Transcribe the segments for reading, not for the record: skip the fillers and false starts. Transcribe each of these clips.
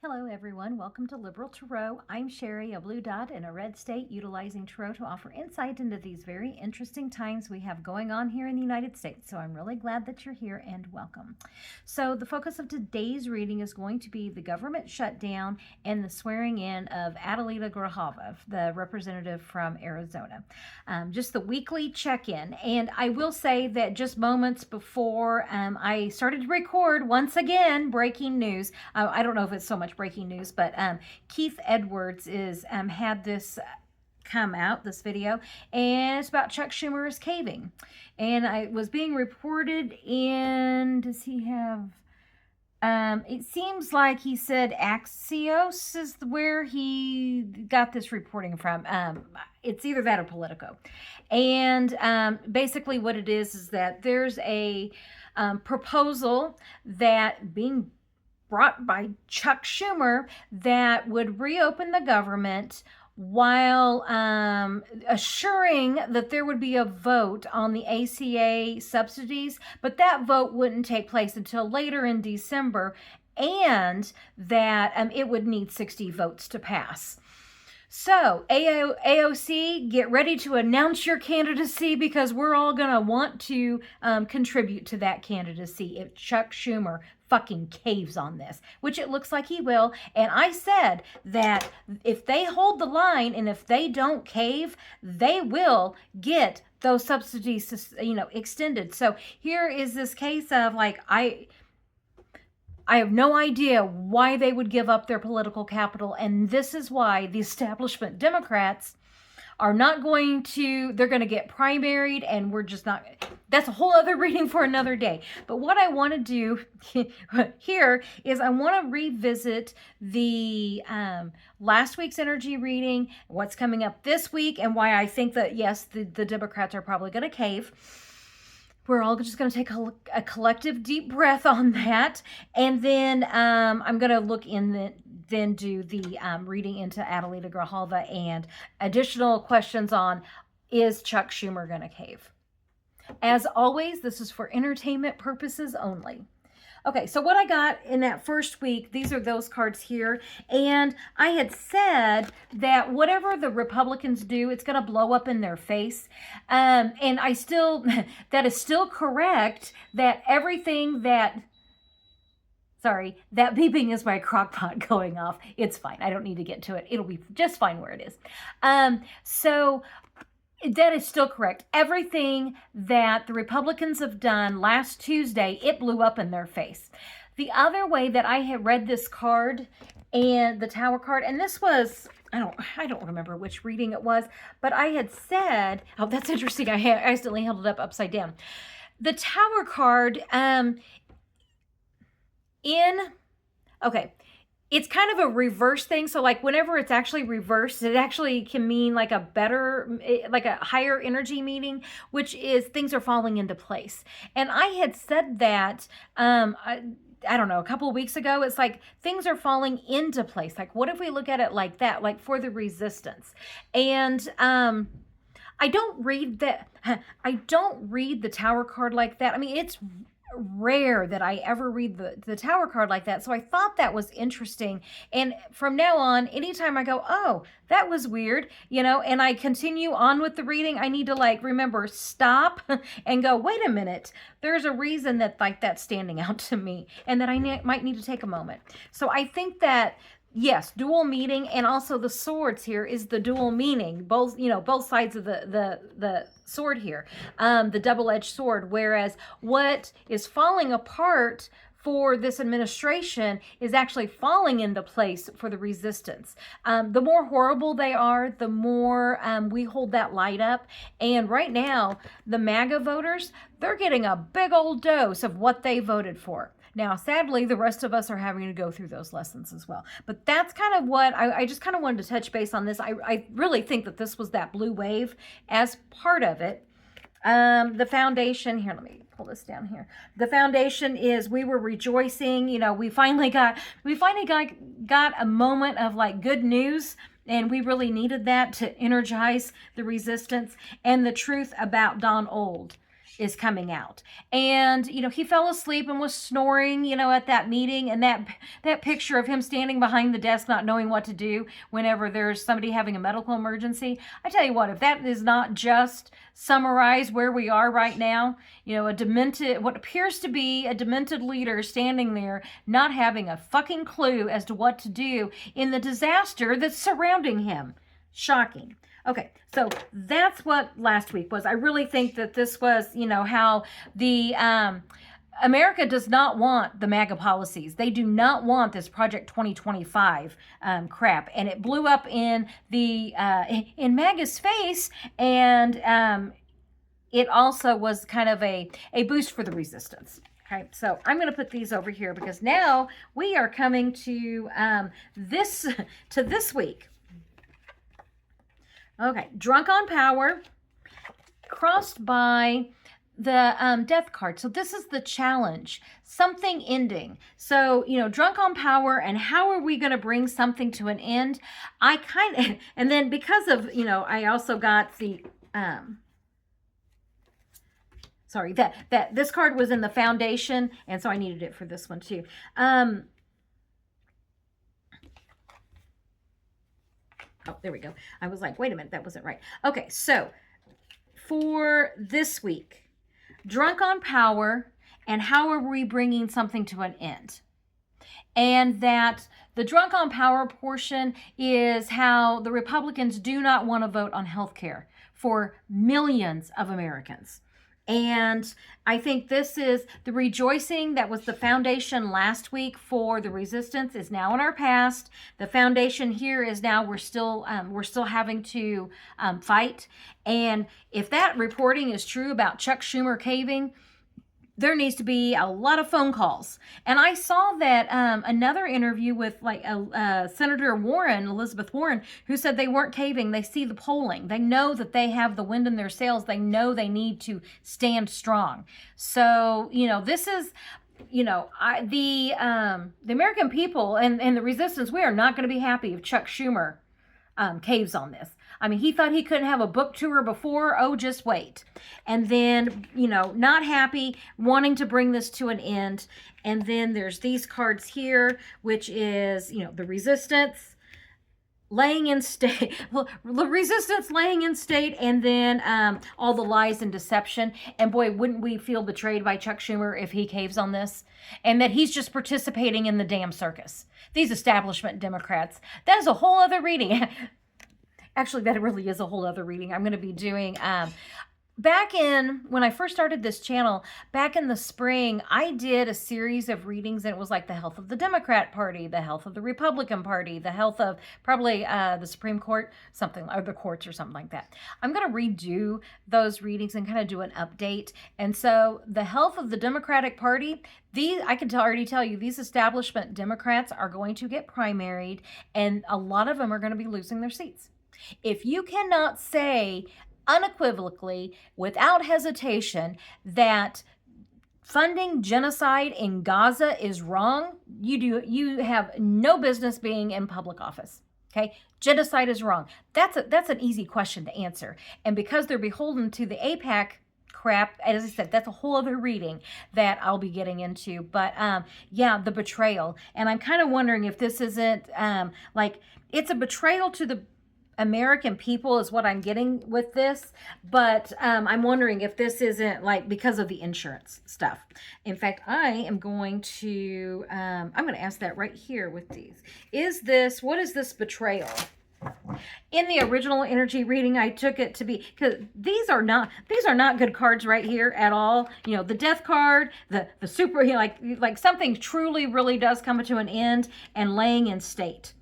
Hello everyone, welcome to Liberal Tarot. I'm Sherry, a blue dot in a red state, utilizing tarot to offer insight into these very interesting times we have going on here in the United States. So I'm really glad that you're here and welcome. So the focus of today's reading is going to be the government shutdown and the swearing in of Grijalva, the representative from Arizona. Just the weekly check-in. And I will say that just moments before I started to record, once again, breaking news. I don't know if it's so much breaking news, but Keith Edwards had this come out, this video, and it's about Chuck Schumer is caving. And it was being reported in, does he have, it seems like he said Axios is where he got this reporting from. It's either that or Politico. And basically what it is that there's a proposal that being brought by Chuck Schumer that would reopen the government while assuring that there would be a vote on the ACA subsidies, but that vote wouldn't take place until later in December, and that it would need 60 votes to pass. So, AOC, get ready to announce your candidacy because we're all going to want to contribute to that candidacy if Chuck Schumer fucking caves on this, which it looks like he will. And I said that if they hold the line and if they don't cave, they will get those subsidies, extended. So here is this case of I have no idea why they would give up their political capital, and this is why the establishment Democrats are not going to, they're going to get primaried, and we're just not, that's a whole other reading for another day. But what I want to do here is I want to revisit the last week's energy reading, what's coming up this week, and why I think that, yes, the Democrats are probably going to cave. We're all just going to take a collective deep breath on that. And then I'm going to look in then do the reading into Grijalva and additional questions on, is Chuck Schumer going to cave? As always, this is for entertainment purposes only. Okay, so what I got in that first week, these are those cards here. And I had said that whatever the Republicans do, it's going to blow up in their face. And I still, that is still correct, that everything that, sorry, that beeping is my crock pot going off. It's fine. I don't need to get to it. It'll be just fine where it is. So that is still correct. Everything that the Republicans have done last Tuesday, it blew up in their face. The other way that I had read this card and the Tower card, and this was, I don't remember which reading it was, but I had said, oh, that's interesting. I accidentally held it up upside down. The Tower card, it's kind of a reverse thing. So like whenever it's actually reversed, it actually can mean like a better, like a higher energy meaning, which is things are falling into place. And I had said that, I don't know, a couple of weeks ago, it's like things are falling into place. Like what if we look at it like that, like for the resistance? And I don't read the Tower card like that. I mean, it's rare that I ever read the Tower card like that. So I thought that was interesting. And from now on, anytime I go, oh, that was weird, and I continue on with the reading, I need to remember, stop and go, wait a minute. There's a reason that that's standing out to me and that I might need to take a moment. So I think that, yes, dual meaning, and also the swords here is the dual meaning. Both sides of the sword here, the double-edged sword. Whereas what is falling apart for this administration is actually falling into place for the resistance. The more horrible they are, the more we hold that light up. And right now, the MAGA voters, they're getting a big old dose of what they voted for. Now, sadly, the rest of us are having to go through those lessons as well. But that's kind of what I just kind of wanted to touch base on this. I really think that this was that blue wave as part of it. The foundation here, let me pull this down here. The foundation is we were rejoicing. We finally got a moment of good news. And we really needed that to energize the resistance and the truth about Don Old. is coming out. And, you know, he fell asleep and was snoring, you know, at that meeting. And that picture of him standing behind the desk, not knowing what to do whenever there's somebody having a medical emergency. I tell you what, if that is not just summarize where we are right now, you know, what appears to be a demented leader standing there, not having a fucking clue as to what to do in the disaster that's surrounding him. Shocking. Okay, so that's what last week was. I really think that this was, you know, how the America does not want the MAGA policies. They do not want this Project 2025 crap, and it blew up in the in MAGA's face, and it also was kind of a boost for the resistance. Okay, so I'm going to put these over here because now we are coming to this week. Okay, drunk on power, crossed by the death card. So this is the challenge, something ending. So, you know, drunk on power, and how are we going to bring something to an end? And then because of, you know, I also got the, sorry, that this card was in the foundation, and so I needed it for this one too. Oh, there we go. I was like, wait a minute, that wasn't right. Okay, so for this week, drunk on power, and how are we bringing something to an end? And that the drunk on power portion is how the Republicans do not want to vote on health care for millions of Americans. And I think this is the rejoicing that was the foundation last week for the resistance is now in our past. The foundation here is now we're still having to fight. And if that reporting is true about Chuck Schumer caving, there needs to be a lot of phone calls. And I saw that another interview with Senator Warren, Elizabeth Warren, who said they weren't caving. They see the polling. They know that they have the wind in their sails. They know they need to stand strong. So, you know, this is, you know, the American people and the resistance, we are not going to be happy if Chuck Schumer caves on this. I mean, he thought he couldn't have a book tour before. Oh, just wait. And then, you know, not happy, wanting to bring this to an end. And then there's these cards here, which is, you know, the resistance laying in state, the resistance laying in state, and then all the lies and deception. And boy, wouldn't we feel betrayed by Chuck Schumer if he caves on this? And that he's just participating in the damn circus. These establishment Democrats. That is a whole other reading. Actually, that really is a whole other reading I'm going to be doing. Back in, when I first started this channel, back in the spring, I did a series of readings, and it was like the health of the Democrat Party, the health of the Republican Party, the health of probably the Supreme Court, something, or the courts or something like that. I'm going to redo those readings and kind of do an update. And so the health of the Democratic Party, I can already tell you, these establishment Democrats are going to get primaried, and a lot of them are going to be losing their seats. If you cannot say unequivocally, without hesitation, that funding genocide in Gaza is wrong, you have no business being in public office. Okay? Genocide is wrong. That's an easy question to answer. And because they're beholden to the AIPAC crap, as I said, that's a whole other reading that I'll be getting into. But yeah, the betrayal. And I'm kind of wondering if this isn't like it's a betrayal to the American people is what I'm getting with this, but I'm wondering if this isn't like because of the insurance stuff. In fact, I am going to ask that right here with these. What is this betrayal? In the original energy reading, I took it to be, because these are not good cards right here at all. You know, the death card, the super, you know, like something truly really does come to an end, and laying in state.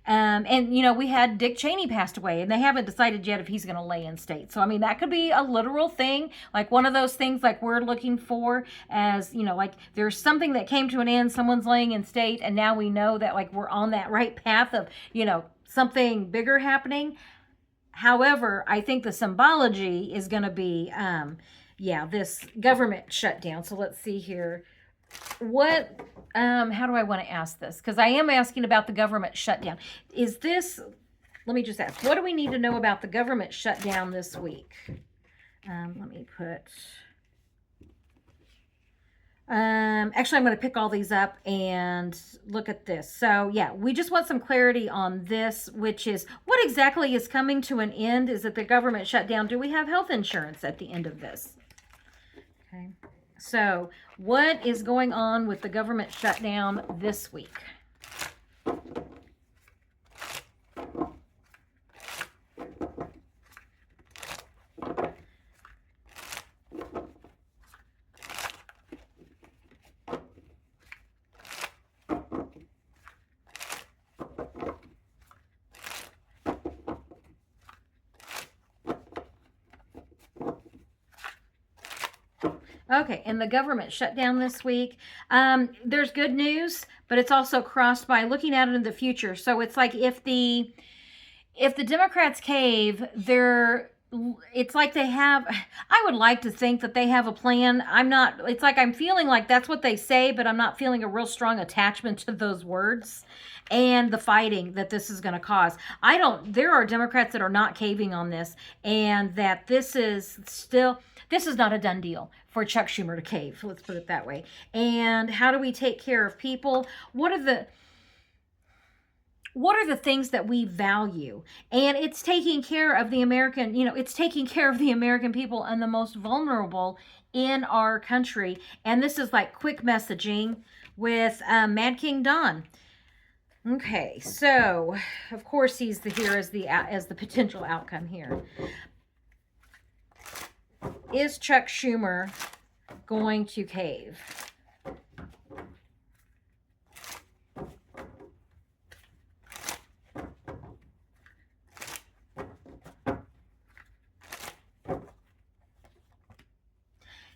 And, you know, we had Dick Cheney passed away, and they haven't decided yet if he's going to lay in state. So, I mean, that could be a literal thing, like one of those things like we're looking for as, you know, like there's something that came to an end, someone's laying in state, and now we know that like we're on that right path of, you know, something bigger happening. However, I think the symbology is going to be, this government shutdown. So let's see here. How do I want to ask this? Because I am asking about the government shutdown. Let me just ask, what do we need to know about the government shutdown this week? Let me put Actually, I'm going to pick all these up and look at this. So yeah, we just want some clarity on this, which is what exactly is coming to an end? Is it the government shutdown? Do we have health insurance at the end of this? Okay. So what is going on with the government shutdown this week? Okay, and the government shutdown this week. There's good news, but it's also crossed by looking out into the future. So it's like if the Democrats cave, it's like they have, I would like to think that they have a plan. It's like I'm feeling like that's what they say, but I'm not feeling a real strong attachment to those words and the fighting that this is going to cause. There are Democrats that are not caving on this, and that this is not a done deal for Chuck Schumer to cave. Let's put it that way. And how do we take care of people? What are the things that we value? And it's taking care of the American, it's taking care of the American people and the most vulnerable in our country. And this is like quick messaging with Mad King Don. Okay, so of course he's here as the potential outcome here. Is Chuck Schumer going to cave?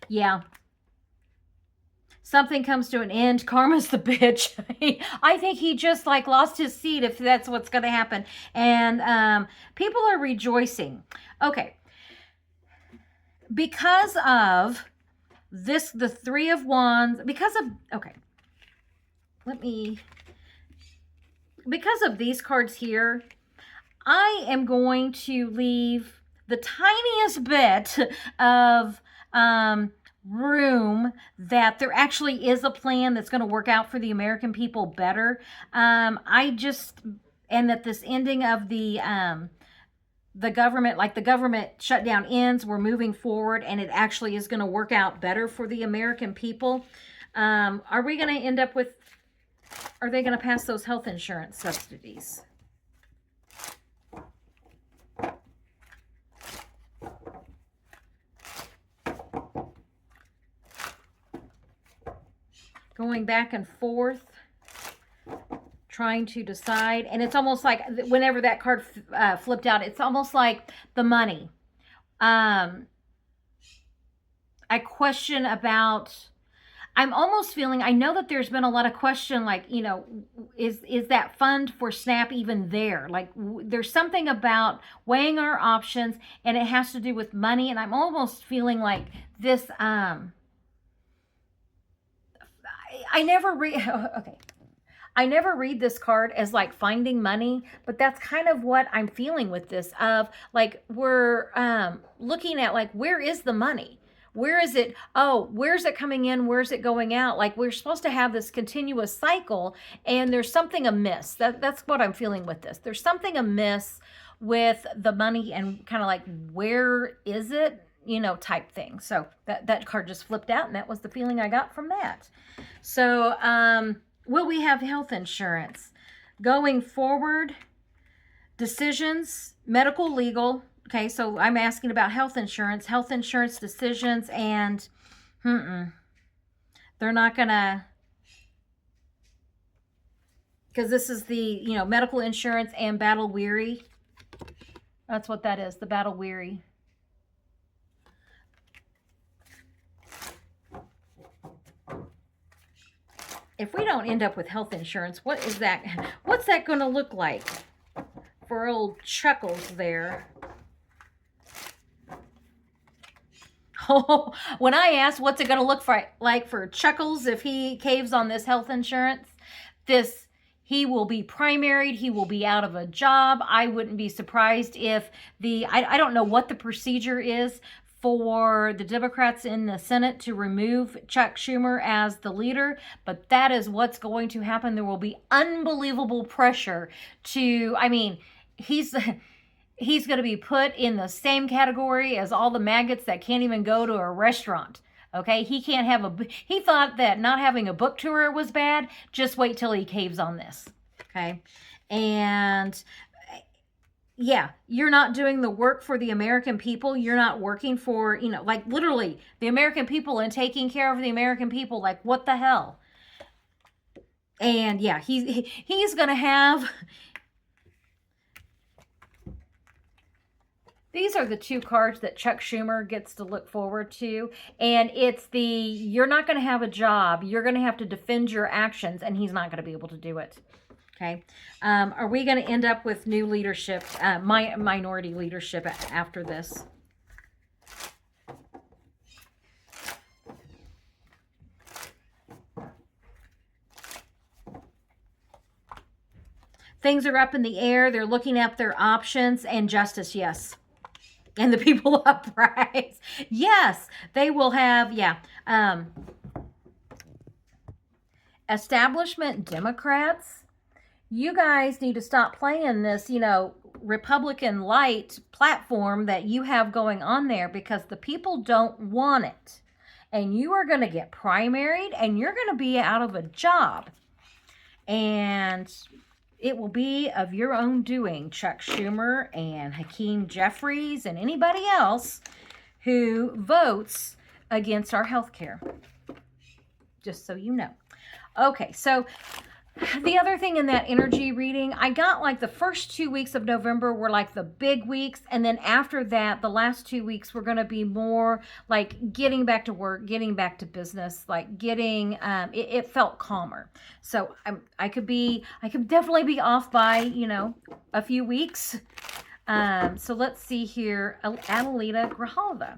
Yeah. Something comes to an end. Karma's the bitch. I think he just lost his seat, if that's what's going to happen. And people are rejoicing. Okay. Because of this, the Three of Wands, because of these cards here, I am going to leave the tiniest bit of room that there actually is a plan that's going to work out for the American people better. And that this ending of the government, the government shutdown ends, we're moving forward, and it actually is going to work out better for the American people. Are we going to end up with, are they going to pass those health insurance subsidies? Going back and forth, trying to decide. And it's almost like whenever that card flipped out, it's almost like the money. I question about, I'm almost feeling, I know that there's been a lot of question, is that fund for SNAP even there? There's something about weighing our options, and it has to do with money. And I'm almost feeling like this, I never read this card as finding money, but that's kind of what I'm feeling with this, of we're looking at where is the money? Where is it? Oh, where's it coming in? Where's it going out? We're supposed to have this continuous cycle, and there's something amiss. That's what I'm feeling with this. There's something amiss with the money, and kind of where is it? Type thing. So that card just flipped out, and that was the feeling I got from that. So, will we have health insurance? Going forward, decisions, medical, legal. Okay, so I'm asking about health insurance decisions, and they're not gonna, because this is the, medical insurance and battle weary. That's what that is, the battle weary. If we don't end up with health insurance, what's that going to look like for old Chuckles there? Oh, when I asked what's it going to look like for Chuckles if he caves on this health insurance, he will be primaried, he will be out of a job. I wouldn't be surprised if I don't know what the procedure is for the Democrats in the Senate to remove Chuck Schumer as the leader, but that is what's going to happen. There will be unbelievable pressure to, I mean, he's going to be put in the same category as all the maggots that can't even go to a restaurant. Okay, he can't have he thought that not having a book tour was bad. Just wait till he caves on this. Okay, and yeah, you're not doing the work for the American people. You're not working for, like literally the American people and taking care of the American people. Like, what the hell? And yeah, he's going to have... These are the two cards that Chuck Schumer gets to look forward to. And it's you're not going to have a job. You're going to have to defend your actions, and he's not going to be able to do it. Okay. Are we going to end up with new leadership, minority leadership after this? Things are up in the air. They're looking at their options, and justice, yes. And the people uprise, yes. They will have, yeah. Establishment Democrats, you guys need to stop playing this, Republican light platform that you have going on there, because the people don't want it. And you are going to get primaried, and you're going to be out of a job. And it will be of your own doing, Chuck Schumer and Hakeem Jeffries and anybody else who votes against our health care. Just so you know. Okay, so the other thing in that energy reading, I got like the first 2 weeks of November were like the big weeks. And then after that, the last 2 weeks were going to be more like getting back to work, getting back to business, like getting, it felt calmer. So I could definitely be off by, a few weeks. So let's see here. Adelita Grijalva.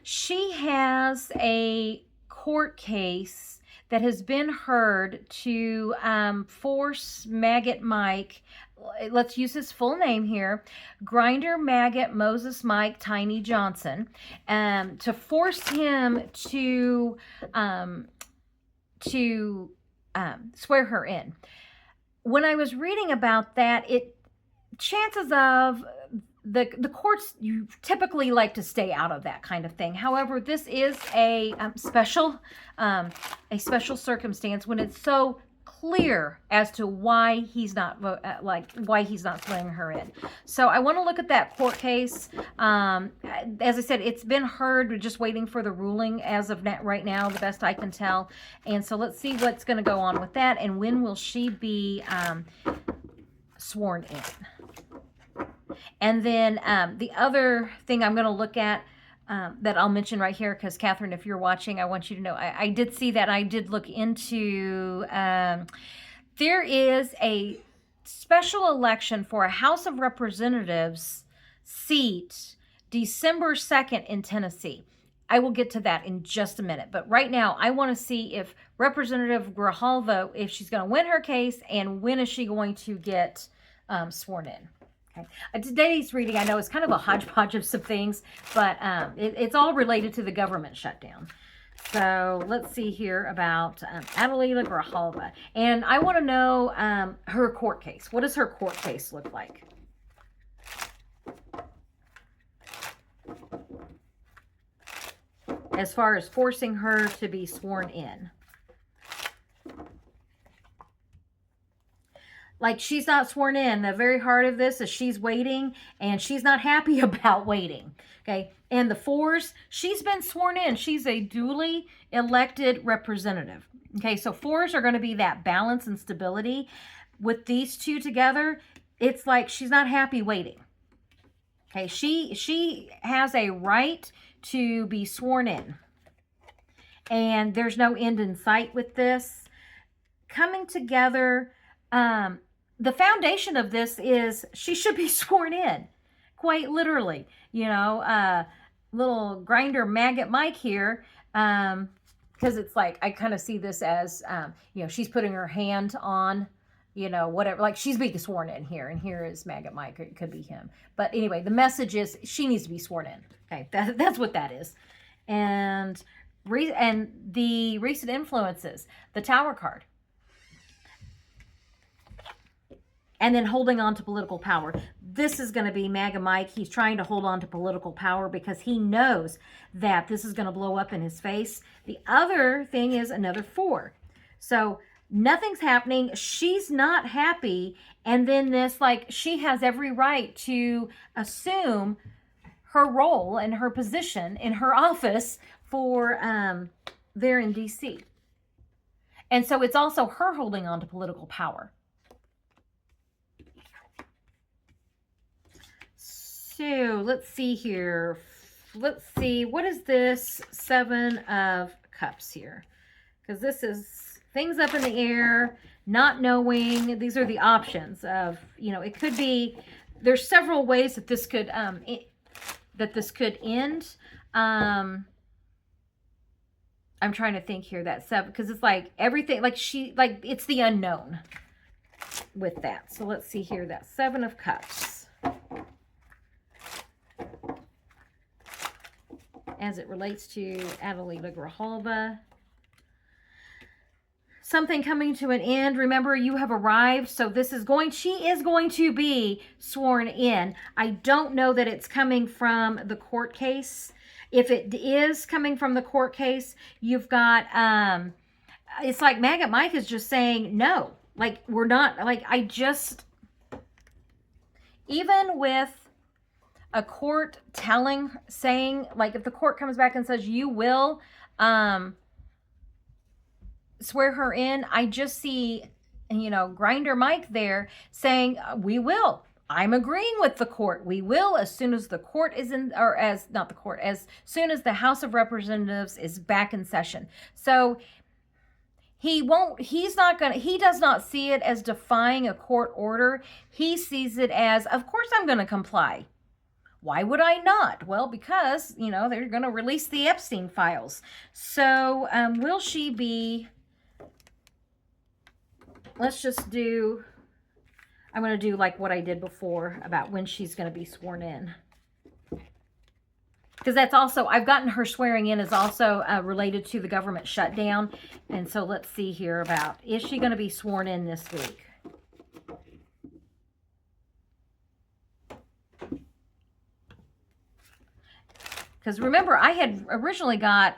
She has a court case that has been heard to force Maggot Mike, let's use his full name here, Grinder Maggot Moses Mike Tiny Johnson, to force him to swear her in. When I was reading about that, chances of the courts, you typically like to stay out of that kind of thing. However, this is a special circumstance when it's so clear as to why he's not swearing her in. So I want to look at that court case. As I said, it's been heard. We're just waiting for the ruling as of right now, the best I can tell. And so let's see what's going to go on with that, and when will she be sworn in. And then the other thing I'm going to look at that I'll mention right here, because Catherine, if you're watching, I want you to know, I did see that. I did look into, there is a special election for a House of Representatives seat December 2nd in Tennessee. I will get to that in just a minute. But right now, I want to see if Representative Grijalva, if she's going to win her case, and when is she going to get sworn in. Okay. Today's reading, I know, is kind of a hodgepodge of some things, but it's all related to the government shutdown. So let's see here about Adelita Grijalva. And I want to know her court case. What does her court case look like? As far as forcing her to be sworn in. Like, she's not sworn in. The very heart of this is she's waiting, and she's not happy about waiting. Okay. And the fours, she's been sworn in. She's a duly elected representative. Okay. So fours are going to be that balance and stability. With these two together, it's like she's not happy waiting. Okay. She has a right to be sworn in. And there's no end in sight with this. Coming together, the foundation of this is she should be sworn in, quite literally. Little Grinder Maggot Mike here, because it's like, I kind of see this as, she's putting her hand on you know, whatever. Like, she's being sworn in here, and here is Maggot Mike. It could be him. But anyway, the message is she needs to be sworn in. Okay, that's what that is. And the recent influences, the Tower card. And then holding on to political power. This is going to be MAGA Mike. He's trying to hold on to political power because he knows that this is going to blow up in his face. The other thing is another 4. So nothing's happening. She's not happy. And then this, like, she has every right to assume her role and her position in her office for there in D.C. And so it's also her holding on to political power. So let's see here. Let's see. What is this 7 of Cups here? Because this is things up in the air, not knowing. These are the options of, you know, it could be, there's several ways that this could, end. I'm trying to think here, that 7, because it's like everything, like it's the unknown with that. So let's see here, that 7 of Cups. As it relates to Adelita Grijalva. Something coming to an end. Remember, you have arrived. So she is going to be sworn in. I don't know that it's coming from the court case. If it is coming from the court case, you've got, it's like Maggot Mike is just saying, no, like, we're not, like, even with a court saying, like, if the court comes back and says you will swear her in, I just see, you know, Grinder Mike there saying, we will. I'm agreeing with the court. We will, as soon as the court is in, or as soon as the House of Representatives is back in session. So he does not see it as defying a court order. He sees it as, of course I'm going to comply. Why would I not? Well, because, you know, they're going to release the Epstein files. So, will she be, let's just do, I'm going to do like what I did before about when she's going to be sworn in. Because that's also, I've gotten her swearing in is also related to the government shutdown. And so let's see here about, is she going to be sworn in this week? Because remember, I had originally got,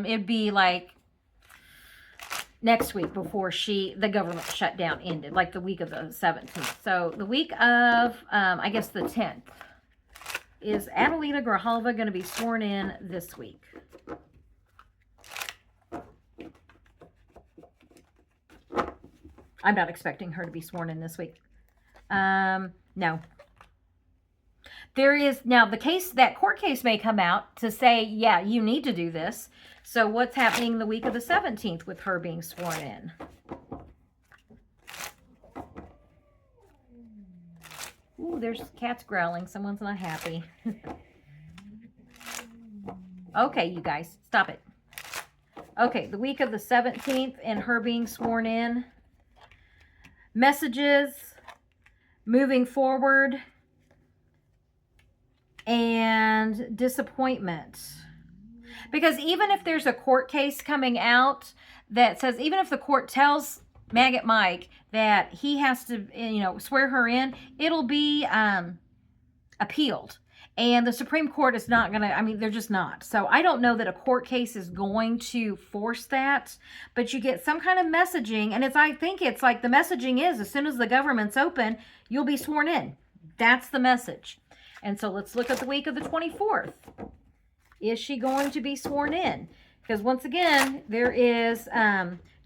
it'd be like next week before the government shutdown ended, like the week of the 17th. So the week of, I guess the 10th. Is Adelita Grijalva going to be sworn in this week? I'm not expecting her to be sworn in this week. No. There is now that court case may come out to say, yeah, you need to do this. So what's happening the week of the 17th with her being sworn in? Ooh, there's cats growling. Someone's not happy. Okay, you guys, stop it. Okay, the week of the 17th and her being sworn in. Messages moving forward. And disappointment. Because even if there's a court case coming out that says, even if the court tells Maggot Mike that he has to, you know, swear her in, it'll be appealed. And the Supreme Court is not going to, I mean, they're just not. So I don't know that a court case is going to force that, but you get some kind of messaging. And I think it's like the messaging is, as soon as the government's open, you'll be sworn in. That's the message. And so let's look at the week of the 24th. Is she going to be sworn in? Because once again, there is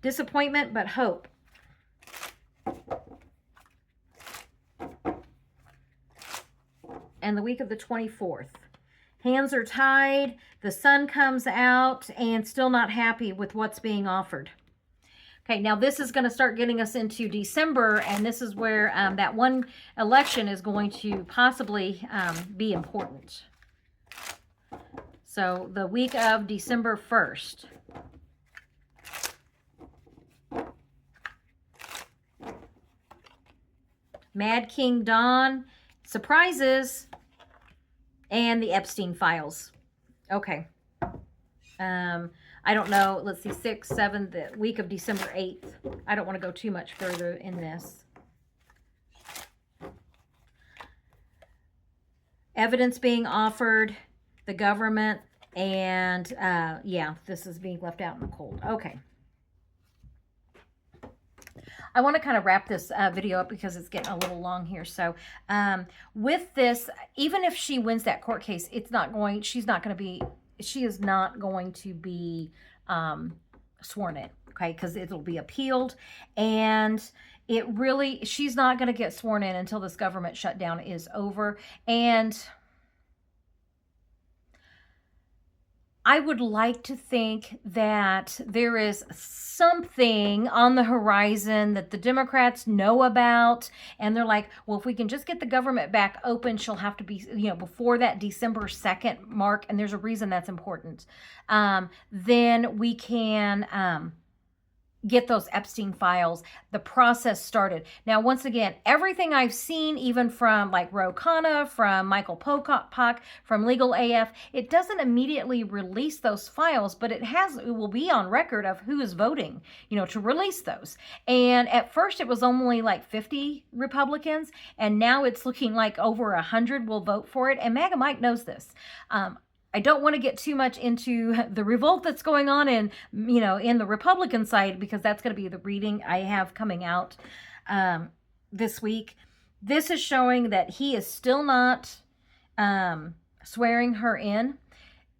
disappointment, but hope. And the week of the 24th. Hands are tied. The sun comes out and still not happy with what's being offered. Okay, now this is going to start getting us into December, and this is where that one election is going to possibly be important. So the week of December 1st. Mad King Don, surprises, and the Epstein files. Okay. I don't know. Let's see, 6th, 7th, the week of December 8th. I don't want to go too much further in this. Evidence being offered, the government, and yeah, this is being left out in the cold. Okay. I want to kind of wrap this video up because it's getting a little long here. So with this, even if she wins that court case, she is not going to be sworn in, okay, because it'll be appealed, and she's not going to get sworn in until this government shutdown is over. And I would like to think that there is something on the horizon that the Democrats know about, and they're like, well, if we can just get the government back open, she'll have to be, before that December 2nd mark, and there's a reason that's important, then we can get those Epstein files, the process started. Now, once again, everything I've seen, even from like Ro Khanna, from Michael Popak, from Legal AF, it doesn't immediately release those files, but it will be on record of who is voting, to release those. And at first it was only like 50 Republicans, and now it's looking like over 100 will vote for it. And MAGA Mike knows this. I don't want to get too much into the revolt that's going on in the Republican side, because that's going to be the reading I have coming out this week. This is showing that he is still not swearing her in.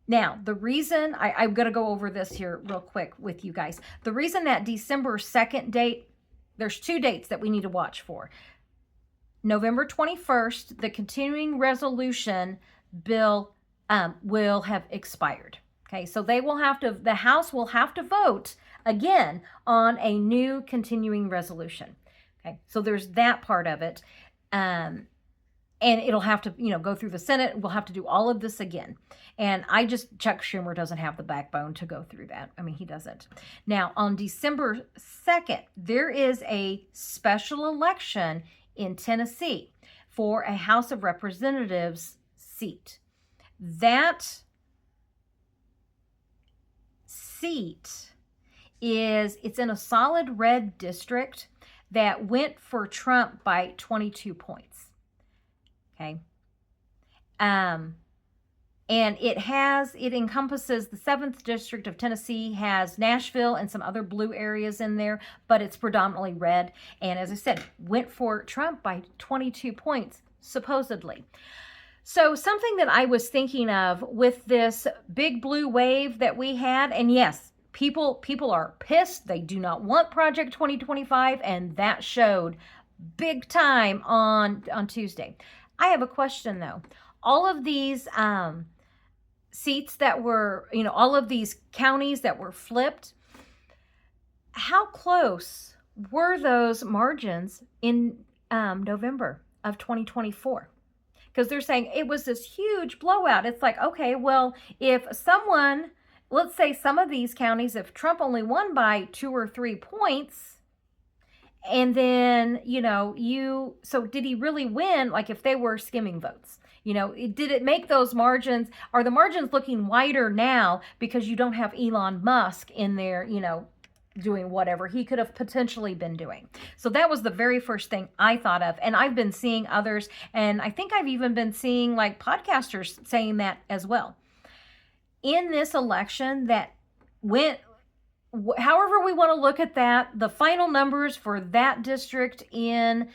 Now, the reason, I'm going to go over this here real quick with you guys. The reason that December 2nd date, there's 2 dates that we need to watch for. November 21st, the continuing resolution bill will have expired. Okay, so the House will have to vote again on a new continuing resolution. Okay, so there's that part of it. And it'll have to, go through the Senate. We'll have to do all of this again. And Chuck Schumer doesn't have the backbone to go through that. I mean, he doesn't. Now, on December 2nd, there is a special election in Tennessee for a House of Representatives seat. That seat it's in a solid red district that went for Trump by 22 points. Okay. And it encompasses the 7th district of Tennessee, has Nashville and some other blue areas in there, but it's predominantly red. And as I said, went for Trump by 22 points, supposedly. So something that I was thinking of with this big blue wave that we had, and yes, people are pissed. They do not want Project 2025, and that showed big time on Tuesday. I have a question though. All of these seats that were, all of these counties that were flipped, how close were those margins in November of 2024? Because they're saying it was this huge blowout. It's like, okay, well, let's say some of these counties, if Trump only won by 2 or 3 points, and then, so did he really win? Like if they were skimming votes, did it make those margins? Are the margins looking wider now because you don't have Elon Musk in there, doing whatever he could have potentially been doing? So that was the very first thing I thought of. And I've been seeing others, and I think I've even been seeing like podcasters saying that as well. In this election that went, however we want to look at that, the final numbers for that district in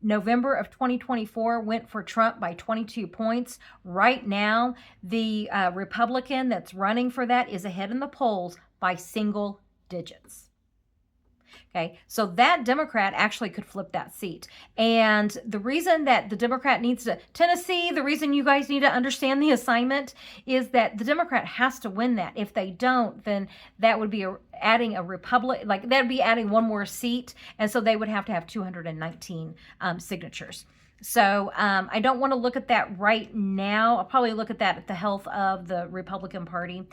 November of 2024 went for Trump by 22 points. Right now, the Republican that's running for that is ahead in the polls by single digits. Okay, so that Democrat actually could flip that seat. And the reason that the Democrat needs to, Tennessee, the reason you guys need to understand the assignment is that the Democrat has to win that. If they don't, then that would be adding a Republic, like that'd be adding one more seat. And so they would have to have 219 signatures. So I don't want to look at that right now. I'll probably look at that at the health of the Republican Party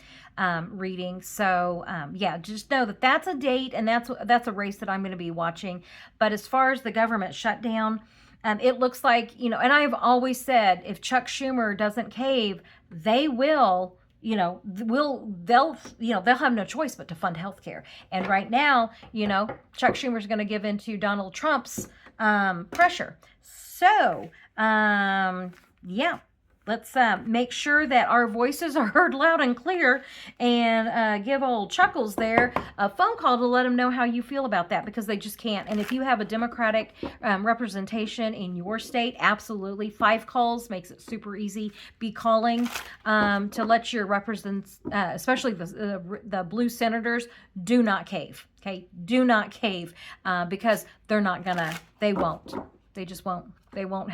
reading. So yeah, just know that that's a date, and that's a race that I'm going to be watching. But as far as the government shutdown, it looks like, and I've always said, if Chuck Schumer doesn't cave, they will. They'll have no choice but to fund healthcare. And right now, Chuck Schumer's going to give in to Donald Trump's pressure. So, yeah, let's make sure that our voices are heard loud and clear, and give old Chuckles there a phone call to let him know how you feel about that, because they just can't. And if you have a Democratic representation in your state, absolutely, 5 calls makes it super easy. Be calling to let your representatives, especially the blue senators, do not cave. Okay, do not cave, because they're not gonna. They won't. They just won't. They won't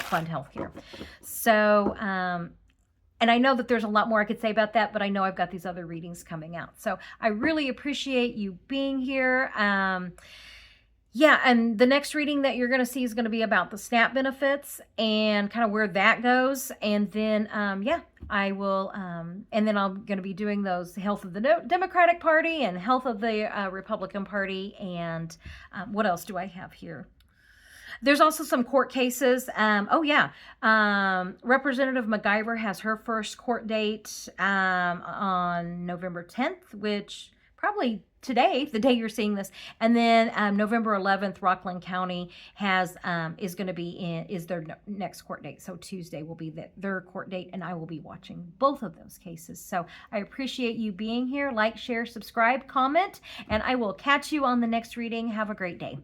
fund healthcare. So, and I know that there's a lot more I could say about that, but I know I've got these other readings coming out. So I really appreciate you being here. Yeah, and the next reading that you're going to see is going to be about the SNAP benefits and kind of where that goes. And then, yeah, I will, and then I'm going to be doing those health of the Democratic Party and health of the Republican Party. And what else do I have here? There's also some court cases. Oh, yeah. Representative MacGyver has her first court date on November 10th, which probably today, the day you're seeing this. And then November 11th, Rockland County is going to be is their next court date. So Tuesday will be their court date, and I will be watching both of those cases. So I appreciate you being here. Like, share, subscribe, comment, and I will catch you on the next reading. Have a great day.